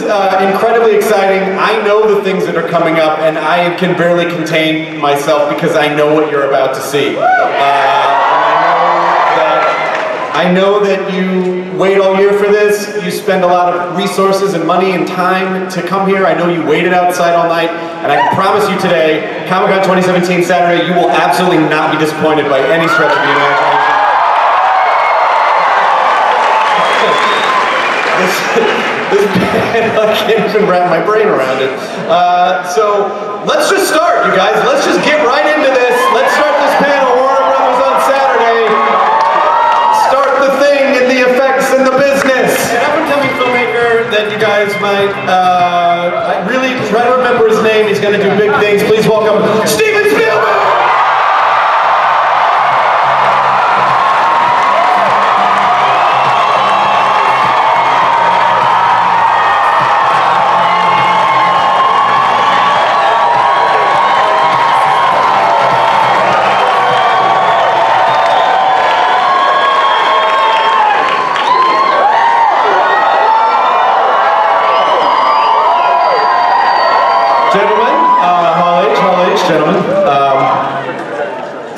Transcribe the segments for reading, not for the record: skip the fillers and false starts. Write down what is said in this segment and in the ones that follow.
is incredibly exciting. I know the things that are coming up, and I can barely contain myself because I know what you're about to see. I know that you wait all year for this. You spend a lot of resources and money and time to come here. I know you waited outside all night, and I can promise you today, Comic-Con 2017 Saturday, you will absolutely not be disappointed by any stretch of the imagination. This band, I can't even wrap my brain around it. So let's just start, you guys. Let's just get right into this. Let's start this panel, Warner Brothers on Saturday. Start the thing and the effects and the business. An up-and-coming filmmaker that you guys might I really try to remember his name. He's going to do big things. Please welcome Steven Spielberg.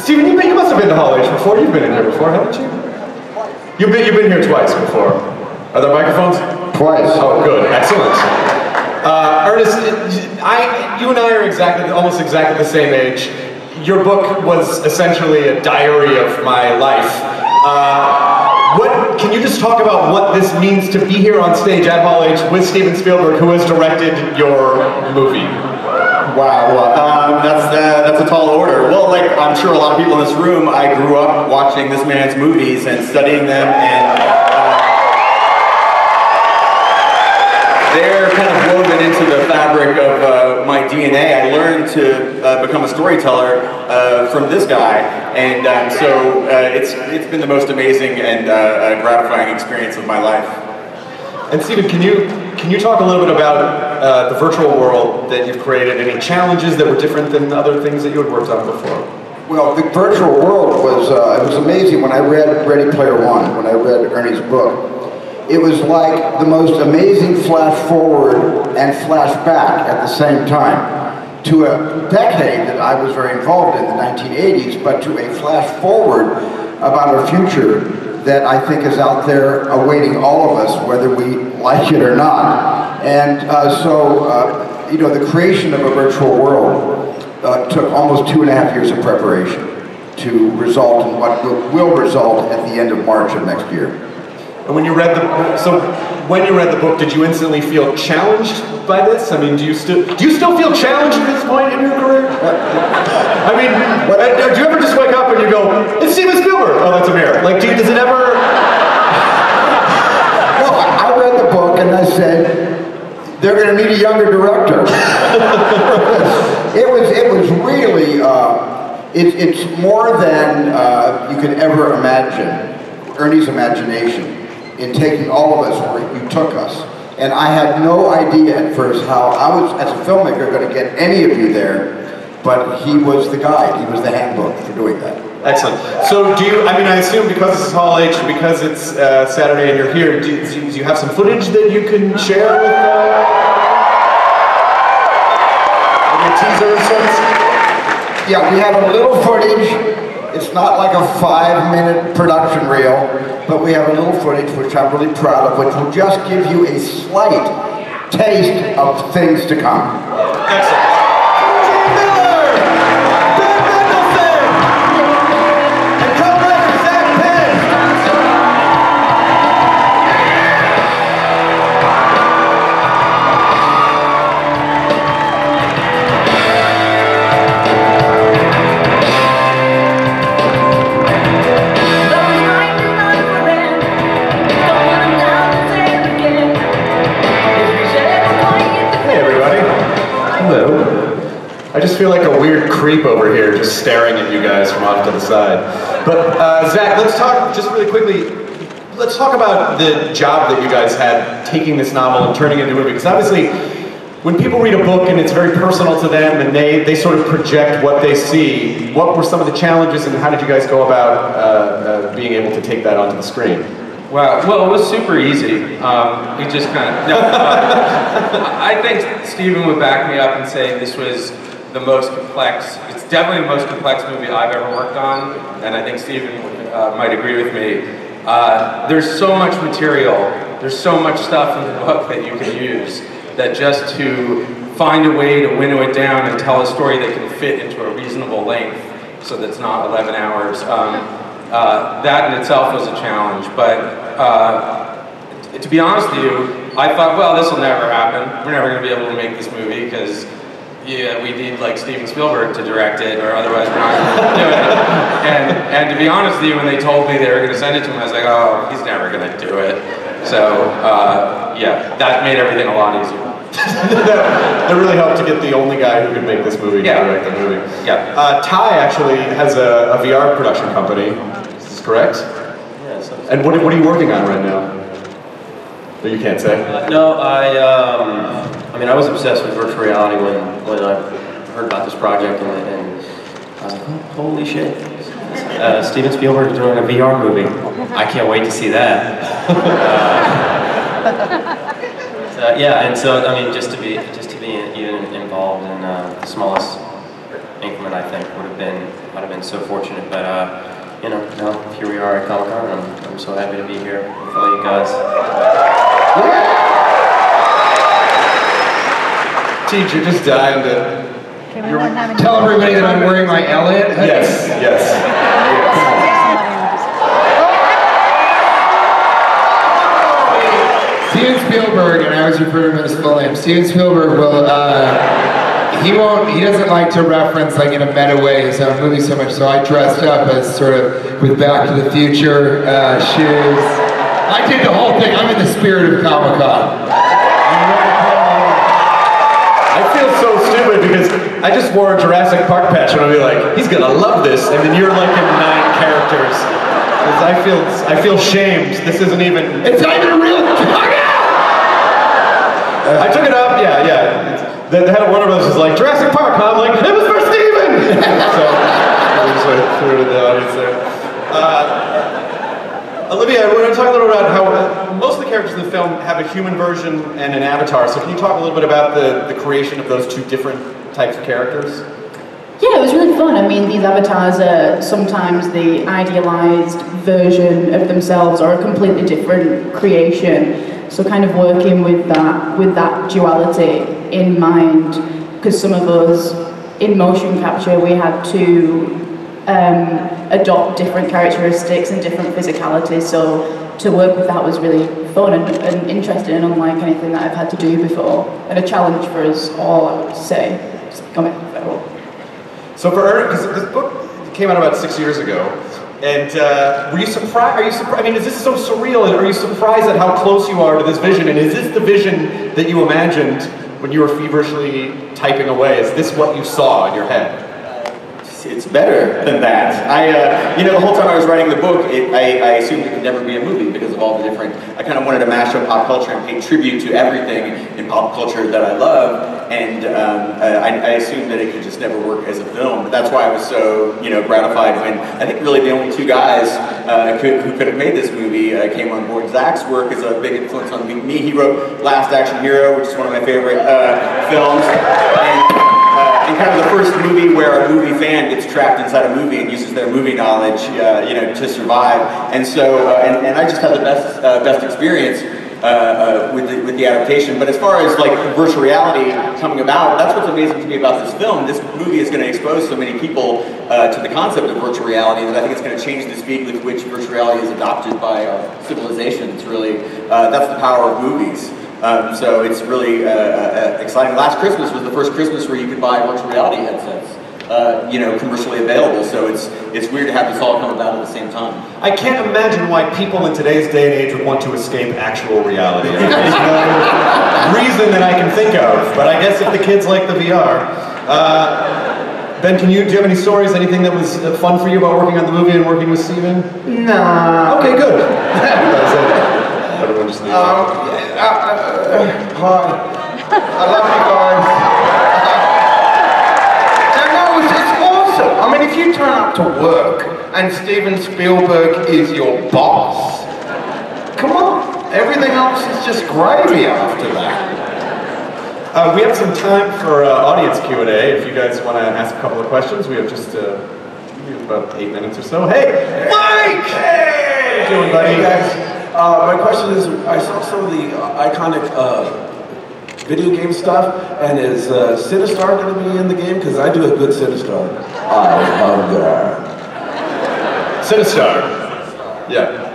Steven, you must have been to Hall H before. You've been in here before, haven't you? You've been here twice before. Are there microphones? Twice. Oh, good. Excellent. Ernest, you and I are almost exactly the same age. Your book was essentially a diary of my life. Can you just talk about what this means to be here on stage at Hall H with Steven Spielberg, who has directed your movie? Wow, that's a tall order. Well, like I'm sure a lot of people in this room, I grew up watching this man's movies and studying them, and they're kind of woven into the fabric of my DNA. I learned to become a storyteller from this guy, and so it's been the most amazing and gratifying experience of my life. And Steven, can you talk a little bit about the virtual world that you've created? Any challenges that were different than other things that you had worked on before? Well, the virtual world was amazing. When I read Ready Player One, when I read Ernie's book, it was like the most amazing flash forward and flash back at the same time to a decade that I was very involved in, the 1980s, but to a flash forward about a future that I think is out there awaiting all of us, whether we like it or not. And you know, the creation of a virtual world took almost 2.5 years of preparation to result in what will result at the end of March of next year. And when you read the book, did you instantly feel challenged by this? I mean, do you still feel challenged at this point in your career? I mean, do you ever just wake up and you go, "It's Steven Spielberg"? Oh, that's a mirror. Like, does it ever? Well, I read the book and I said, they're going to need a younger director. It was really, it's more than you could ever imagine. Ernie's imagination in taking all of us where you took us. And I had no idea at first how I was, as a filmmaker, going to get any of you there, but he was the guide, he was the handbook for doing that. Excellent. So I assume because this is Hall H, because it's Saturday and you're here, do you have some footage that you can share with your teaser of sorts? Yeah, we have a little footage. It's not like a 5-minute production reel, but we have a little footage which I'm really proud of, which will just give you a slight taste of things to come. Excellent. I just feel like a weird creep over here just staring at you guys from off to the side. But Zach, let's talk, just really quickly, let's talk about the job that you guys had taking this novel and turning it into a movie. Because obviously, when people read a book and it's very personal to them and they sort of project what they see, what were some of the challenges and how did you guys go about being able to take that onto the screen? Wow, well, it was super easy. We just kind of, I think Steven would back me up and say this was the most complex, it's definitely the most complex movie I've ever worked on, and I think Steven might agree with me. There's so much material, there's so much stuff in the book that you can use, that just to find a way to winnow it down and tell a story that can fit into a reasonable length, so that's not 11 hours, that in itself was a challenge, but to be honest with you, I thought, well, this will never happen. We're never going to be able to make this movie because we need like Steven Spielberg to direct it, or otherwise we're not going to do it. And to be honest with you, when they told me they were going to send it to him, I was like, oh, he's never going to do it. So yeah, that made everything a lot easier. That really helped to get the only guy who could make this movie to direct the movie. Yeah. Ty actually has a VR production company. Is this correct? Yes. And what are you working on right now? That you can't say? No, I mean, I was obsessed with virtual reality when I heard about this project, and I was like, oh, holy shit. Steven Spielberg is doing a VR movie. I can't wait to see that. Yeah, and so I mean, just to be even involved in the smallest increment, I think would have been so fortunate. But you know, now here we are at Comic-Con, and I'm so happy to be here with all you guys. Teacher, just dying to. Tell everybody that I'm wearing my Elliot hoodie. Yes. Steven Spielberg, and I always refer to him as full name. Steven Spielberg will, he doesn't like to reference like in a meta way his own movie so much, so I dressed up as sort of with Back to the Future shoes. I did the whole thing. I'm in the spirit of Comic-Con. I feel so stupid because I just wore a Jurassic Park patch and I'll be like, he's gonna love this, and then you're like in 9 characters. Because I feel shamed. This isn't even. It's not even a real. I took it up, yeah. The head of Warner Bros. Was like, Jurassic Park, huh? I'm like, it was for Steven! So, I just threw it in the audience there. Olivia, we're going to talk a little about how most of the characters in the film have a human version and an avatar, so can you talk a little bit about the creation of those 2 different types of characters? Yeah, it was really fun. I mean, these avatars are sometimes the idealized version of themselves or a completely different creation. So kind of working with that duality in mind, because some of us in motion capture, we had to adopt different characteristics and different physicalities. So to work with that was really fun and interesting and unlike anything that I've had to do before. And a challenge for us all, I would say, just becoming better. So for Ernest, because this book came out about 6 years ago, and were you surprised? I mean, is this so surreal? And are you surprised at how close you are to this vision? And is this the vision that you imagined when you were feverishly typing away? Is this what you saw in your head? It's better than that. You know, the whole time I was writing the book, I assumed it could never be a movie because of all the different. I kind of wanted to mash up pop culture and pay tribute to everything in pop culture that I love, and I assumed that it could just never work as a film. But that's why I was so gratified when I think really the only 2 guys who could have made this movie came on board. Zak's work is a big influence on me. He wrote Last Action Hero, which is one of my favorite films. And kind of the first movie where a movie fan gets trapped inside a movie and uses their movie knowledge, to survive. And so, and I just had the best experience with the adaptation. But as far as like virtual reality coming about, that's what's amazing to me about this film. This movie is going to expose so many people to the concept of virtual reality that I think it's going to change the speed with which virtual reality is adopted by our civilization. It's really that's the power of movies. So it's really exciting. Last Christmas was the first Christmas where you could buy virtual reality headsets, commercially available. So it's weird to have this all come about at the same time. I can't imagine why people in today's day and age would want to escape actual reality. I mean, there's no reason that I can think of, but I guess if the kids like the VR. Ben, do you have any stories, anything that was fun for you about working on the movie and working with Steven? Nah. Okay, good. Everyone just needs Hi. I love you guys. No, it's awesome. I mean, if you turn up to work and Steven Spielberg is your boss, everything else is just gravy after that. We have some time for audience Q&A. If you guys want to ask a couple of questions, we have just about 8 minutes or so. Hey, Mike! Hey! How you doing, buddy? Hey guys, my question is, I saw some of the iconic video game stuff, and is Sinistar going to be in the game? Because I do a good Sinistar. I love that. Sinistar. Yeah.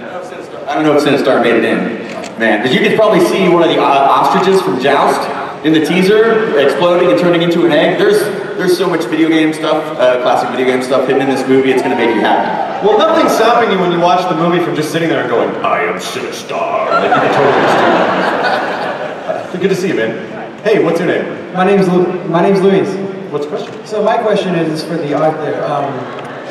I don't know if Sinistar made it in, man. But you could probably see one of the ostriches from Joust in the teaser exploding and turning into an egg. There's so much video game stuff, classic video game stuff hidden in this movie. It's going to make you happy. Well, nothing's stopping you when you watch the movie from just sitting there and going, I am Sinistar. Like, you can totally just do that. Good to see you, man. Hey, what's your name? My name's Luis. What's your question? So my question is for the author.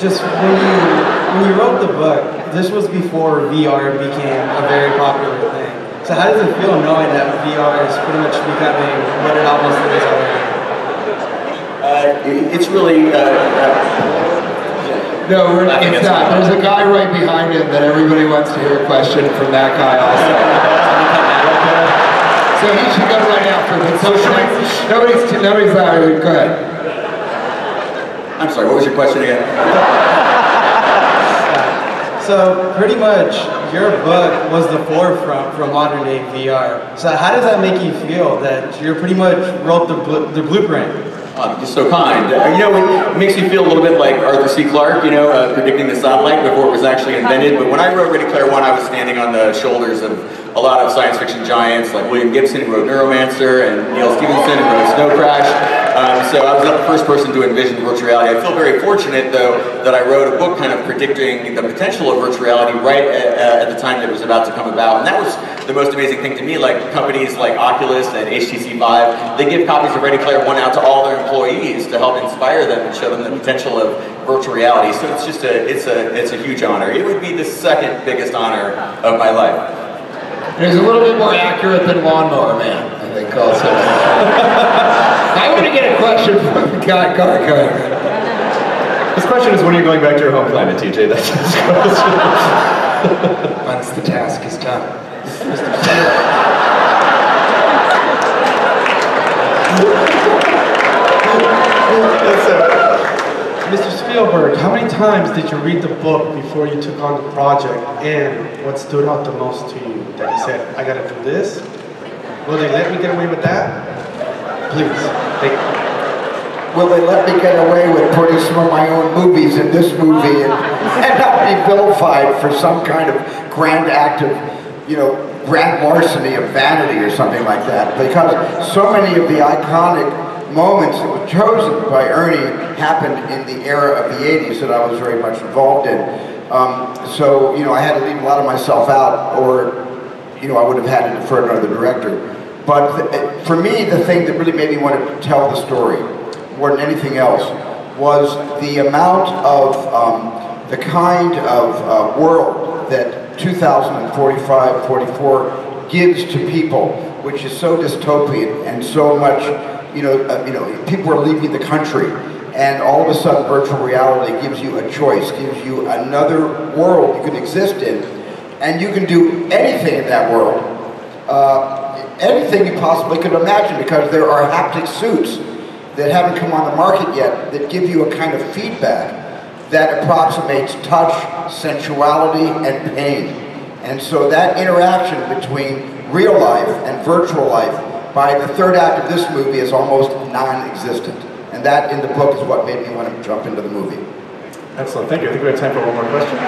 Just when you wrote the book, this was before VR became a very popular thing. So how does it feel knowing that VR is pretty much becoming what it almost is already? It's really. No, it's not. There's a guy right behind him that everybody wants to hear a question from that guy also. So he should go right after him. So nobody's loud. Go ahead. I'm sorry, what was your question again? So pretty much your book was the forefront for modern day VR. So how does that make you feel that you pretty much wrote the blueprint? You're so kind. You know, it makes me feel a little bit like Arthur C. Clarke, you know, predicting the satellite before it was actually invented. But when I wrote Ready Player One, I was standing on the shoulders of a lot of science fiction giants like William Gibson, who wrote Neuromancer, and Neil Stephenson, who wrote Snow Crash. So I was not the first person to envision virtual reality. I feel very fortunate, though, that I wrote a book kind of predicting the potential of virtual reality right at the time that it was about to come about. And that was the most amazing thing to me. Like companies like Oculus and HTC Vive, they give copies of Ready Player One out to all their employees to help inspire them and show them the potential of virtual reality. So it's just it's a huge honor. It would be the second biggest honor of my life. It's a little bit more accurate than Lawnmower Man, I think, also. I want to get a question from the guy. Go ahead. This question is, when are you going back to your home planet, TJ? That's his question. Once the task is done. Mr. Spielberg, how many times did you read the book before you took on the project, and what stood out the most to you? That you said, I gotta do this? Will they let me get away with that? Please. Will they let me get away with putting some of my own movies in this movie and not be vilified for some kind of grand act of, you know, grand larceny of vanity or something like that? Because so many of the iconic moments that were chosen by Ernie happened in the era of the 80s that I was very much involved in. So, you know, I had to leave a lot of myself out, or, you know, I would have had to defer to another director. But for me, the thing that really made me want to tell the story, more than anything else, was the amount of, the kind of world that 2045, 44 gives to people, which is so dystopian and so much, people are leaving the country, and all of a sudden virtual reality gives you a choice, gives you another world you can exist in, and you can do anything in that world, anything you possibly could imagine, because there are haptic suits that haven't come on the market yet that give you a kind of feedback that approximates touch, sensuality, and pain. And so that interaction between real life and virtual life by the third act of this movie is almost non-existent. And that in the book is what made me want to jump into the movie. Excellent, thank you. I think we have time for one more question.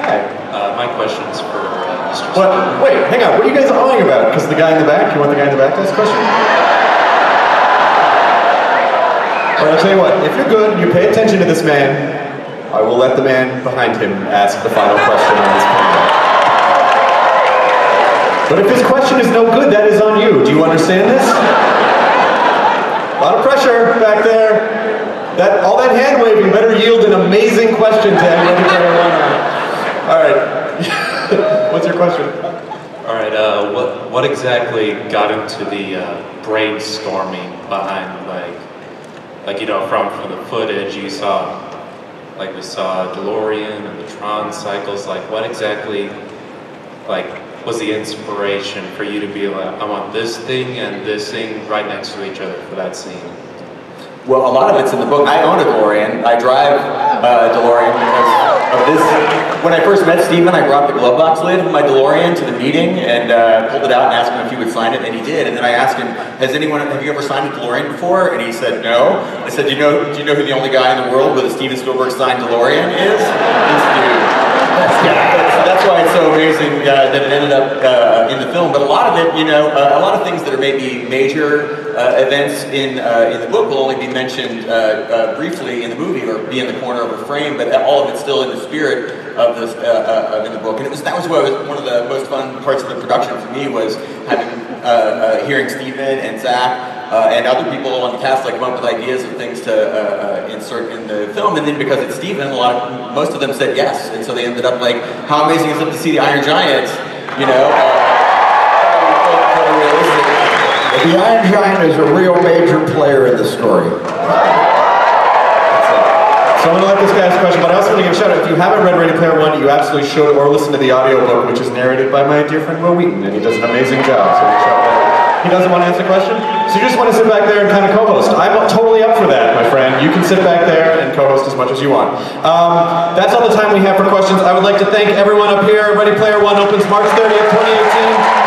Hi. My question's for Mr. What? Wait, hang on. What are you guys awing about? Because the guy in the back? You want the guy in the back to ask a question? All right, I'll tell you what. If you're good and you pay attention to this man, I will let the man behind him ask the final question on this panel. But if his question is no good, that is on you. Do you understand this? A lot of pressure back there. All that hand waving better yield an amazing question to everybody. All right. What's your question? All right. What exactly got into the brainstorming behind, like from the footage you saw like we saw DeLorean and the Tron cycles, like what exactly, like, was the inspiration for you to be like, I want this thing and this thing right next to each other for that scene? Well, a lot of it's in the book. I own a DeLorean. I drive a DeLorean because of this. When I first met Steven, I brought the glove box lid of my DeLorean to the meeting and pulled it out and asked him if he would sign it, and he did. And then I asked him, have you ever signed a DeLorean before? And he said, no. I said, do you know who the only guy in the world with a Steven Spielberg signed DeLorean is? This dude. That's why it's so amazing that it ended up in the film. But a lot of it, a lot of things that are maybe major events in the book will only be mentioned briefly in the movie or be in the corner of a frame, but all of it's still in the spirit of this in the book. And that was one of the most fun parts of the production for me, was hearing Steven and Zak and other people on the cast come up with ideas of things to insert in the film. And then because it's Steven, most of them said yes, and so they ended up like, how amazing is it to see the Iron Giant, The Iron Giant is a real major player in the story. So I'm going to let this guy ask a question, but I also want to give a shout out. If you haven't read Ready Player One, you absolutely should, or listen to the audiobook, which is narrated by my dear friend Will Wheaton, and he does an amazing job. So he doesn't want to answer the question? So you just want to sit back there and kind of co-host. I'm totally up for that, my friend. You can sit back there and co-host as much as you want. That's all the time we have for questions. I would like to thank everyone up here. Ready Player One opens March 30th, 2018.